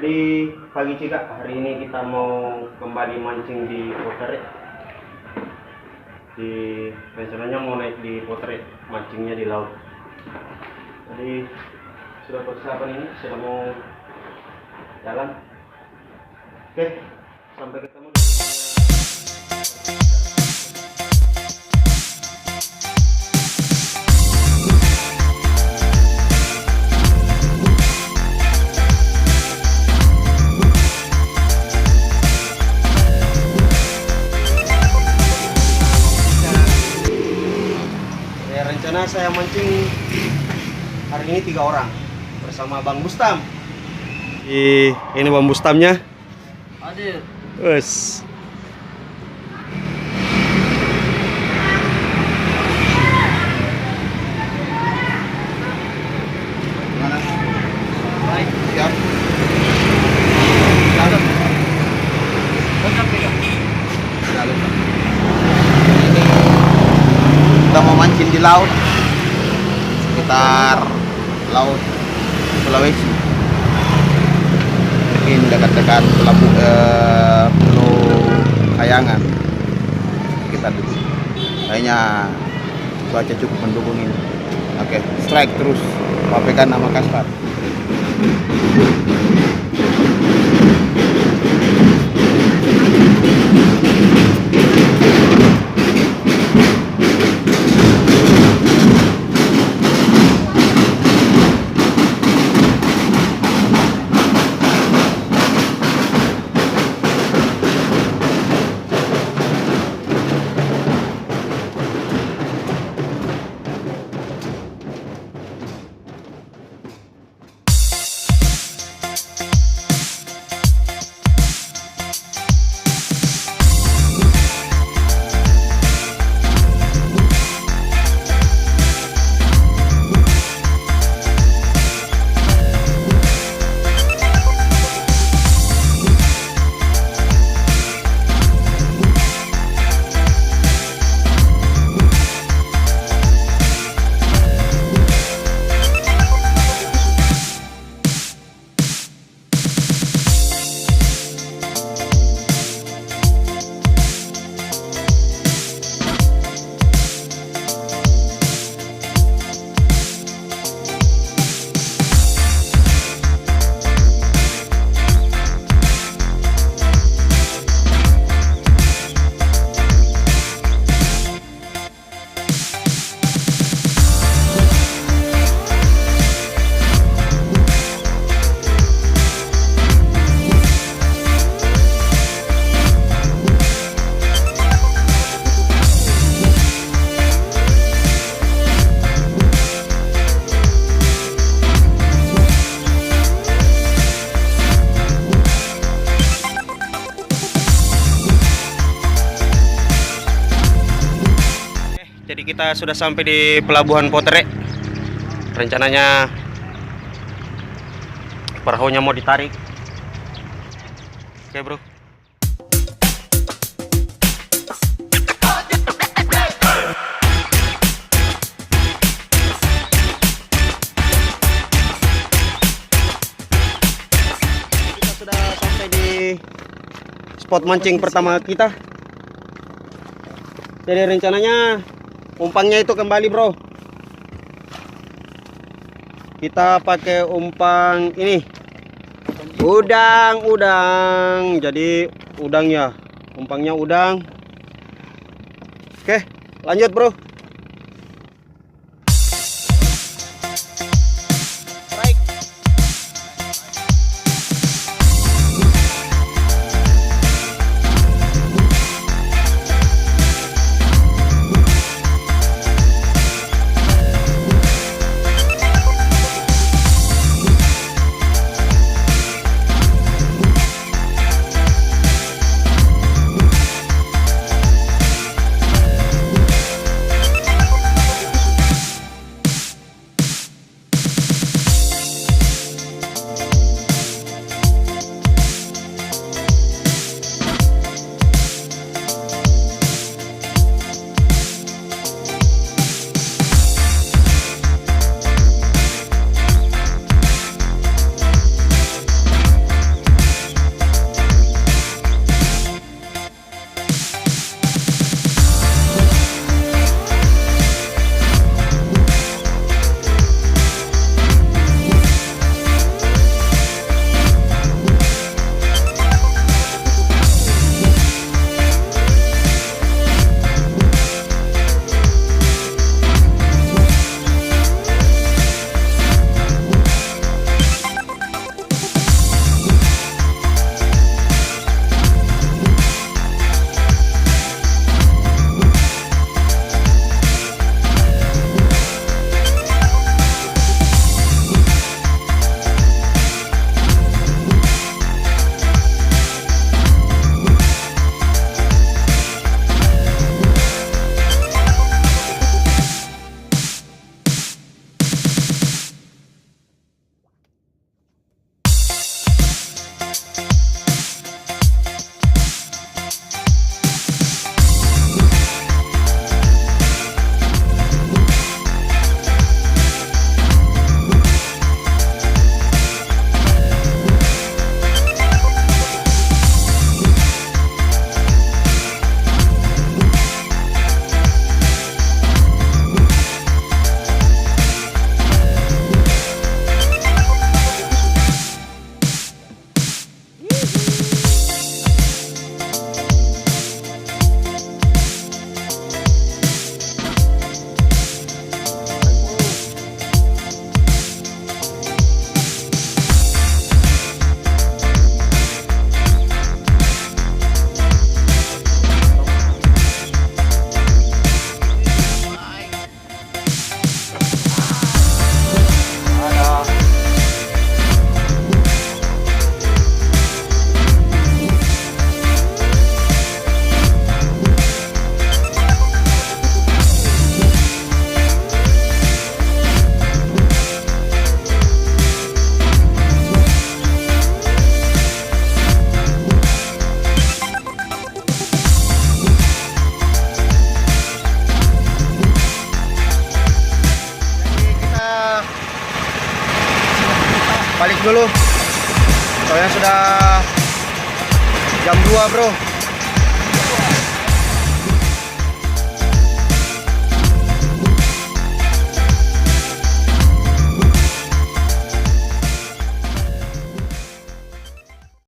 Jadi pagi Cika, hari ini kita mau kembali mancing di Potere. Rencananya mau naik di Potere, mancingnya di laut. Jadi sudah persiapan ini, sudah mau jalan. Oke, sampai ketemu. Rencana saya mancing hari ini 3 orang bersama Bang Bustam. Ini Bang Bustamnya. Hadir. Wes. Mana? Baik. Siap. Dalam. Lengkap ya? Dalam. Kita mau mancing di laut sekitar laut Sulawesi, mungkin dekat-dekat Pulau Kayangan kita dulu. Kayaknya cuaca cukup mendukung ini. Oke, strike terus. Papekan nama Kaspar. Jadi kita sudah sampai di pelabuhan Potere. Rencananya perahunya mau ditarik. Oke bro. Kita sudah sampai di spot mancing pertama kita. Jadi rencananya umpannya itu kembali bro. Kita pakai umpan ini udang. Jadi udang ya, umpannya udang. Oke, lanjut bro. dulu. Soalnya sudah jam 2 bro.